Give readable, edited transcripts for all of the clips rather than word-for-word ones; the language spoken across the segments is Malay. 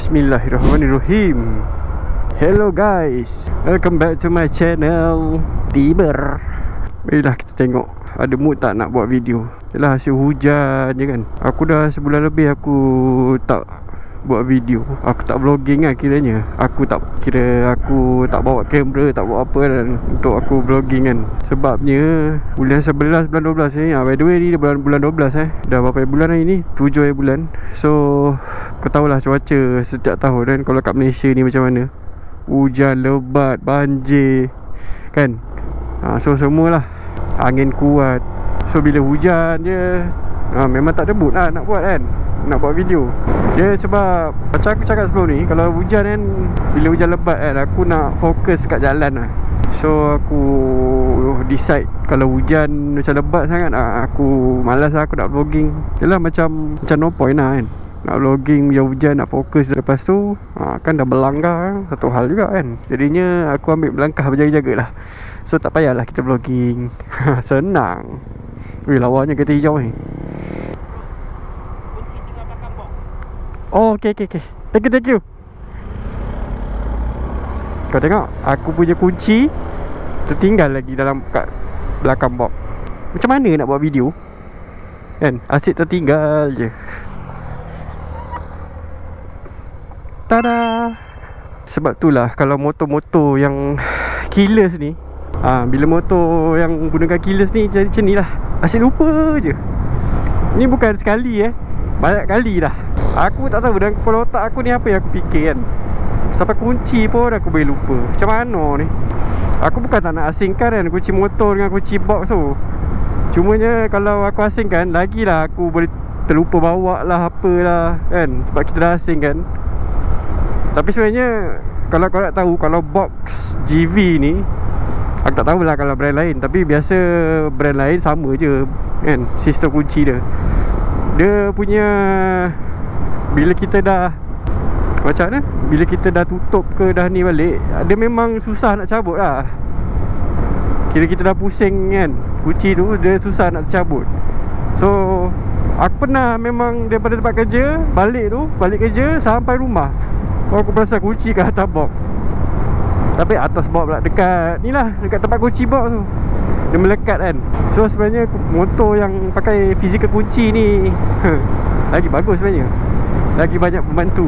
Bismillahirrahmanirrahim. Hello guys, welcome back to my channel Tiber. Baiklah, kita tengok ada mood tak nak buat video. Yalah, hasil hujan je kan. Aku dah sebulan lebih aku tak buat video. Aku tak vlogging lah kiranya. Aku tak bawa kamera, tak bawa apa dan untuk aku vlogging kan. Sebabnya bulan 11, bulan 12 ni by the way ni bulan 12 dah berapa bulan hari ni? 7 bulan. So kau tahulah cuaca setiap tahun kan. Kalau kat Malaysia ni macam mana, hujan lebat, banjir kan. So semualah, angin kuat. So bila hujan je memang tak ada mood lah nak buat kan, nak buat video. Dia sebab macam aku cakap sebelum ni, kalau hujan kan, bila hujan lebat kan, aku nak fokus kat jalan lah. So aku decide kalau hujan macam lebat sangat, aku malas lah, aku nak vlogging. Yelah macam no point lah kan, nak vlogging hujan, nak fokus. Lepas tu kan dah berlanggar, satu hal juga kan. Jadinya aku ambil langkah berjaga-jaga lah. So tak payahlah kita vlogging. Senang. Weh, lawanya kereta hijau ni. Oh, okay. Thank you. Kau tengok, aku punya kunci tertinggal lagi dalam kat belakang box. Macam mana nak buat video kan, asyik tertinggal je. Tada. Sebab itulah kalau motor-motor yang keyless ni, bila motor yang gunakan keyless ni jadi macam ni lah, asyik lupa je. Ni bukan sekali banyak kali dah. Aku tak tahu dalam kepala otak aku ni apa yang aku fikir kan. Sampai kunci pun aku boleh lupa. Macam mana ni? Aku bukan tak nak asingkan kan kunci motor dengan kunci box tu. Cumanya kalau aku asingkan, lagilah aku boleh terlupa bawa lah apalah kan, sebab kita dah asing kan. Tapi sebenarnya kalau kau nak tahu, kalau box GV ni, aku tak tahulah kalau brand lain, tapi biasa brand lain sama je kan, sistem kunci dia. Dia punya, bila kita dah macam mana, bila kita dah tutup ke dah ni balik, dia memang susah nak cabut lah. Kira kita dah pusing kan, kunci tu dia susah nak cabut. So aku pernah memang daripada tempat kerja balik kerja sampai rumah, aku perasan kunci kat atas box. Tapi atas box pula, dekat ni lah, dekat tempat kunci box tu, dia melekat kan. So sebenarnya motor yang pakai fizikal kunci ni lagi bagus sebenarnya, lagi banyak membantu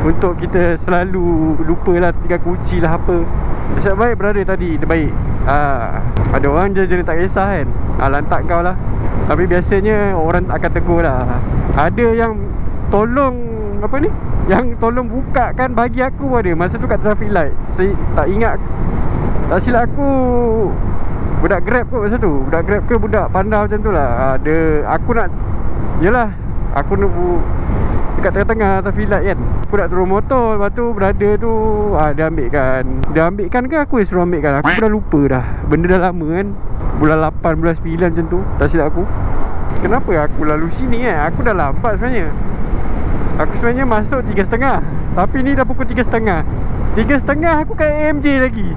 untuk kita selalu lupa lah, tinggal kunci lah apa. Nasib baik brother tadi, dia baik. Ada orang je tak kisah kan, lantak kau lah. Tapi biasanya orang akan tegur lah. Ada yang tolong apa ni, yang tolong buka kan bagi aku ada. Masa tu kat traffic light, saya tak ingat, tak silap aku budak Grab kot masa tu. Budak Grab ke budak Panda macam tu lah. Aku nak, yelah, aku nak dekat tengah-tengah traffic light kan. Aku nak turun motor, lepas tu brother tu dia ambilkan ke aku yang suruh ambilkan. Aku dah lupa dah, benda dah lama kan. Bulan 8, bulan 9 macam tu, tak silap aku. Kenapa aku lalu sini kan? Aku dah lambat sebenarnya. Aku sebenarnya masuk 3.30, tapi ni dah pukul 3.30. 3.30 aku kat AMJ lagi.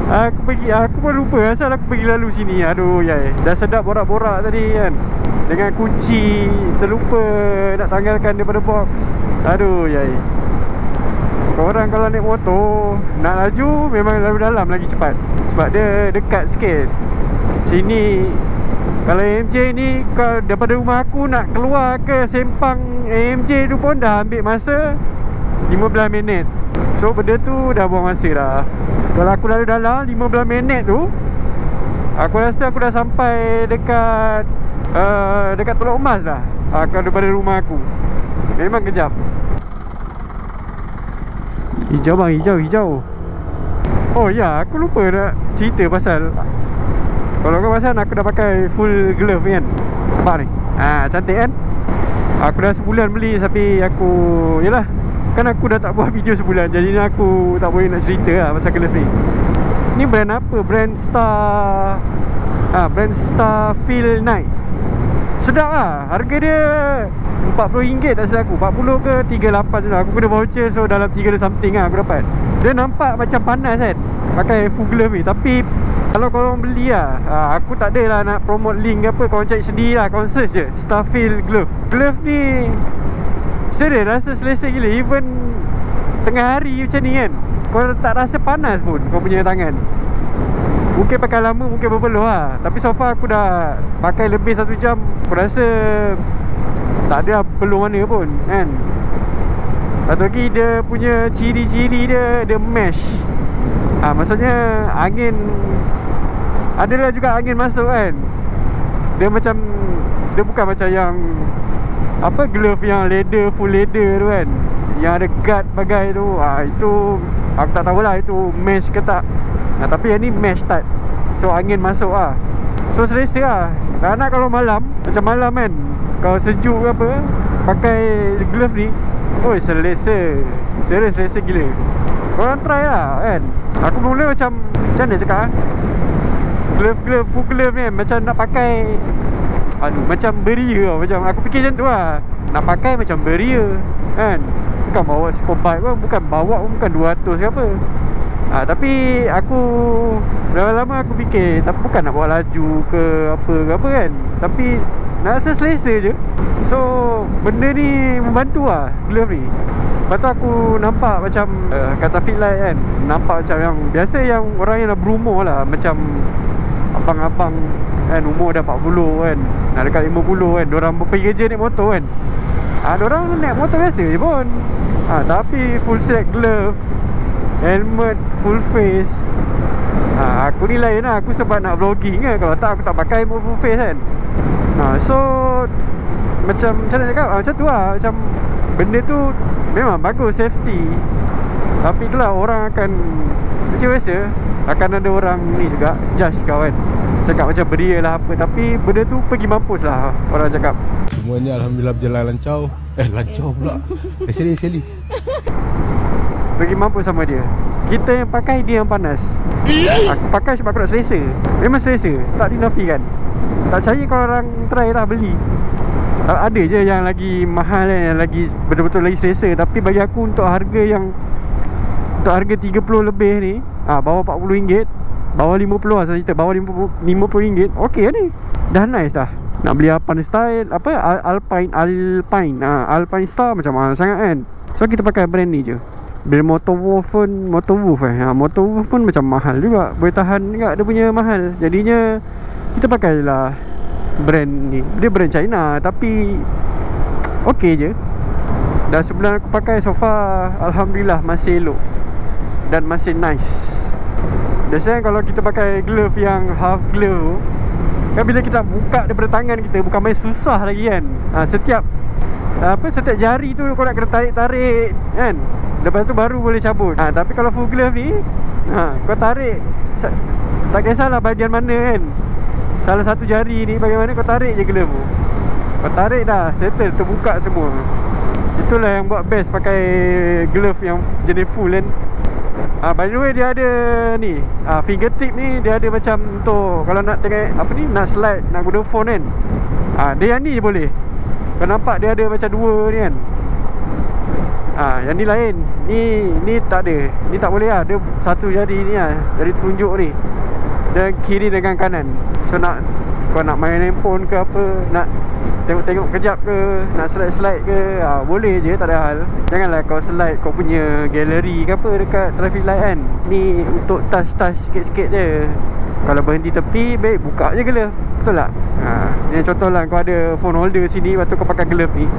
Aku pun lupa asal aku pergi lalu sini. Aduh yai, dah sedap borak-borak tadi kan, dengan kunci terlupa nak tanggalkan daripada box. Aduh yai. Korang kalau naik motor nak laju, memang lalu dalam lagi cepat, sebab dia dekat sikit. Sini kalau AMJ ni, kalau daripada rumah aku nak keluar ke Sempang AMJ tu pun dah ambil masa 15 minit. So benda tu dah buang masa dah. Kalau aku lalu dalam 15 minit tu, aku rasa aku dah sampai dekat dekat Teluk Emas dah, daripada rumah aku. Memang kejap. Hijau bang, hijau. Oh ya, aku lupa nak cerita pasal, kalau kau perasan aku dah pakai full glove kan. Nampak ni, cantik kan. Aku dah sebulan beli, tapi aku, yelah, kan aku dah tak buat video sebulan, jadi aku tak boleh nak cerita lah pasal glove ni. Ni brand apa? Brand Star Feel Night. Sedap lah. Harga dia RM40 tak silap aku, 40 ke 38 je lah. Aku kena voucher, so dalam 3 something lah aku dapat. Dia nampak macam panas kan pakai full glove ni, tapi kalau korang beli lah, aku tak ada lah nak promote link ke apa, korang cari sendiri lah, korang search je Star Feel Glove. Glove ni Serius rasa selesa gila. Even tengah hari macam ni kan, kau tak rasa panas pun kau punya tangan. Mungkin pakai lama, mungkin berpeluh lah. Tapi so far aku dah pakai lebih 1 jam. Aku rasa tak ada peluh mana pun kan. Satu lagi dia punya ciri-ciri dia mesh. Maksudnya angin, adalah juga angin masuk kan. Dia macam, dia bukan macam yang apa, glove yang leather, full leather tu kan, yang ada guard bagai tu. Itu aku tak tahulah itu mesh ke tak. Tapi yang ni mesh type, so angin masuk lah. So selesa lah. Nak kalau malam, macam malam kan, kalau sejuk ke apa, pakai glove ni, oi selesa. Serius selesa gila. Korang try lah kan. Aku mula macam mana cakap glove, full glove ni macam nak pakai, aduh, macam beria. Macam aku fikir macam tu lah. Nak pakai macam beria kan. Bukan bawa superbike pun, bukan bawa pun, bukan 200 ke apa. Tapi aku lama-lama aku fikir, tapi bukan nak bawa laju ke apa kan, tapi nak rasa selesa je. So benda ni membantu lah, glove ni. Lepas tu aku nampak macam kat traffic light kan, nampak macam yang biasa, yang orang yang dah berumur lah, macam abang-abang kan, umur dah 40 kan, nak dekat 50 kan, diorang pergi kerja naik motor kan. Diorang naik motor biasa je pun. Tapi full set glove, helmet, full face. Aku ni lain lah. Aku sebab nak vlogging kan. Kalau tak, aku tak pakai full face kan. So macam mana cakap, macam tu lah. Macam benda tu memang bagus, safety. Tapi itulah, orang akan, macam biasa, akan ada orang ni juga judge kau kan, cakap macam beria lah apa. Tapi benda tu pergi mampus lah, orang cakap. Semuanya Alhamdulillah berjalan lancar. Lancar pula. Seli. Pergi mampus sama dia. Kita yang pakai, dia yang panas. Aku pakai sebab aku nak selesa. Memang selesa, tak dinafikan. Tak percaya kalau orang try lah beli. Ada je yang lagi mahal kan, yang lagi betul-betul lagi selesa. Tapi bagi aku, untuk harga yang, untuk harga 30 lebih ni, bawah RM40, bawah 50 lah saya cerita, bawah RM50, okey lah ni. Dah nice dah. Nak beli Alpine style, apa, Alpine Star macam mahal sangat kan. So kita pakai brand ni je. Bila Motorwolf pun, Motorwolf pun macam mahal juga. Boleh tahan juga dia punya mahal. Jadinya kita pakai lah brand ni. Dia brand China tapi okey je. Dah sebulan aku pakai, so far Alhamdulillah masih elok dan masih nice. Biasanya kalau kita pakai glove yang half glove kan, bila kita buka daripada tangan kita, bukan main susah lagi kan. Setiap jari tu kau nak kena tarik-tarik kan. Lepas tu baru boleh cabut. Tapi kalau full glove ni, kau tarik, tak kisahlah bahagian mana kan, salah satu jari ni bagaimana, kau tarik je glove tu, kau tarik dah, settle, terbuka semua. Itulah yang buat best pakai glove yang jenis full kan. By the way, dia ada ni, fingertip ni, dia ada macam untuk kalau nak tengok apa ni, nak slide, nak guna phone kan. Dia yang ni je boleh. Kau nampak dia ada macam dua ni kan. Yang ni lain. Ni tak ada. Ni tak boleh lah. Dia satu jari ni lah, jari telunjuk ni, dan kiri dengan kanan. So kau nak main handphone ke apa, nak tengok-tengok kejap ke, nak slide-slide ke, boleh je, tak ada hal. Janganlah kau slide kau punya gallery ke apa dekat traffic light kan. Ni untuk touch sikit-sikit je. Kalau berhenti tepi, baik buka je glove. Betul tak? Ni contoh lah, kau ada phone holder sini, lepas tu kau pakai glove ni,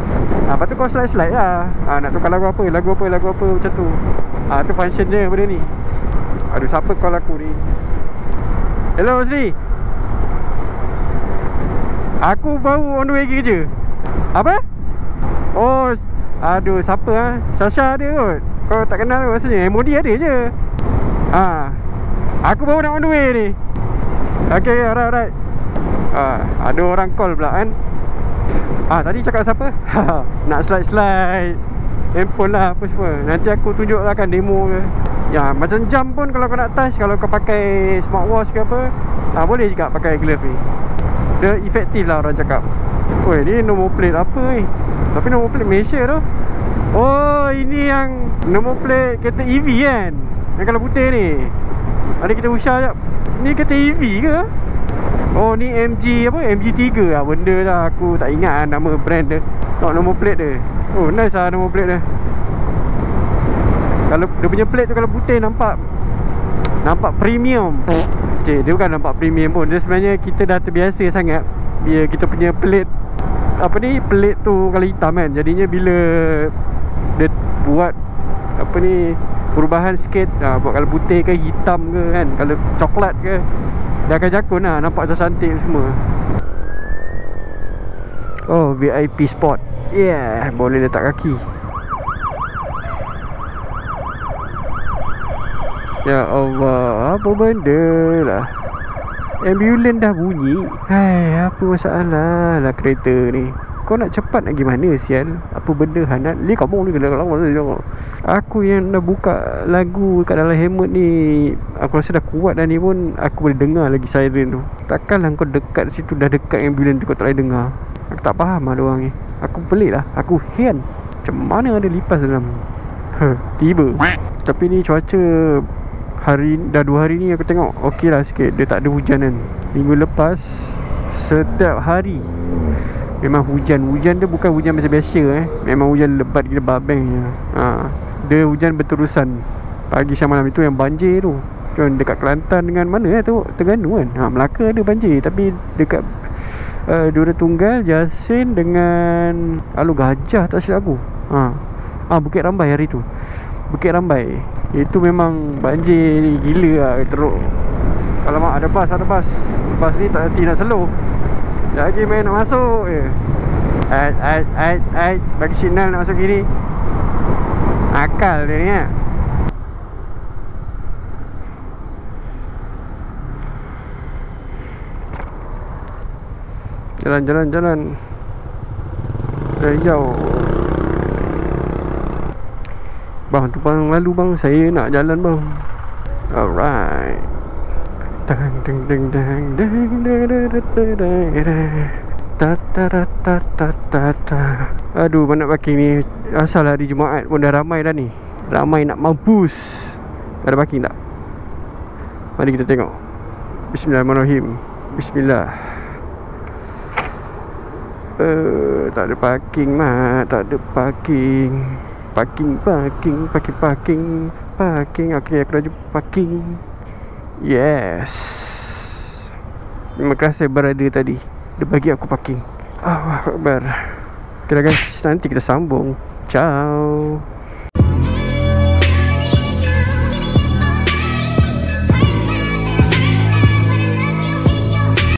lepas tu kau slide-slide lah. Nak tukar lagu apa macam tu. Tu function dia benda ni. Aduh, siapa call aku ni? Hello Sri, aku baru on the way pergi kerja. Apa? Oh, aduh, siapa Sasha ada kot. Kau tak kenal kot rasanya. MOD ada je. Aku baru nak on the way ni. Okay, alright. Ada orang call pula kan. Tadi cakap siapa? Nak slide handphone lah apa semua. Nanti aku tunjuk lah kan demo ke. Ya, macam jam pun kalau kau nak touch, kalau kau pakai smartwatch ke apa, boleh juga pakai glove ni. Dia efektif lah orang cakap. Oi, ni nombor plate apa ni? Tapi nombor plate Malaysia tu. Oh, ini yang nombor plate kereta EV kan, yang kalau putih ni. Ada kita usah jap. Ni kereta EV ke? Oh, ni MG apa? MG3 lah benda lah. Aku tak ingat nama brand dia. Tengok nombor plate dia. Oh nice lah nombor plate dia. Kalau dia punya plate tu kalau putih nampak premium. Cik, dia bukan nampak premium pun. Dia sebenarnya kita dah terbiasa sangat bila kita punya plate apa ni, plate tu kalau hitam kan. Jadinya bila dia buat apa ni perubahan sikit, buat kalau putih ke hitam ke kan, kalau coklat ke, dia akan jakun lah. Nampak macam cantik semua. Oh, VIP spot. Yeah, boleh letak kaki. Ya Allah, apa benda lah. Ambulans dah bunyi. Hai, apa masalah lah kereta ni. Kau nak cepat nak gimana sial? Apa benda Hanat? Ni kamu ni kena lama. Aku yang dah buka lagu kat dalam helmet ni, aku rasa dah kuat dah ni pun aku boleh dengar lagi siren tu. Takkanlah kau dekat situ, dah dekat ambulans tu kau tak boleh dengar. Aku tak faham lah diorang ni. Aku pelik lah. Aku heran macam mana ada lipas dalam. Tiba. Tapi ni cuaca dah 2 hari ni aku tengok okey lah sikit. Dia tak ada hujan kan. Minggu lepas setiap hari memang hujan. Hujan dia bukan hujan biasa-biasa memang hujan lebat gila babeng je. Dia hujan berterusan pagi siang malam. Itu yang banjir tu kan dekat Kelantan dengan mana tu Terengganu kan. Melaka ada banjir. Tapi dekat Dura Tunggal, Jasin dengan Alu Gajah tak silap aku. Bukit Rambai hari tu. Bukit Rambai itu memang banjir gila lah, teruk. Alamak, ada bas. Bas ni tak henti nak slow. Sekejap lagi main nak masuk je. Bagi signal nak masuk kiri. Akal dia ni lah. Jalan. Dah hijau. Bang, tu bang lalu bang. Saya nak jalan bang. Alright. Aduh, mana parking ni. Asal hari Jumaat pun dah ramai dah ni. Ramai nak mampus. Ada parking tak? Mari kita tengok. Bismillahirrahmanirrahim. Bismillah. Tak ada parking mat. Tak ada parking. Parking. Okay, aku dah jumpa parking. Yes. Terima kasih berada tadi. Dia bagi aku parking. Allahu Akbar. Okay lah guys, nanti kita sambung. Ciao.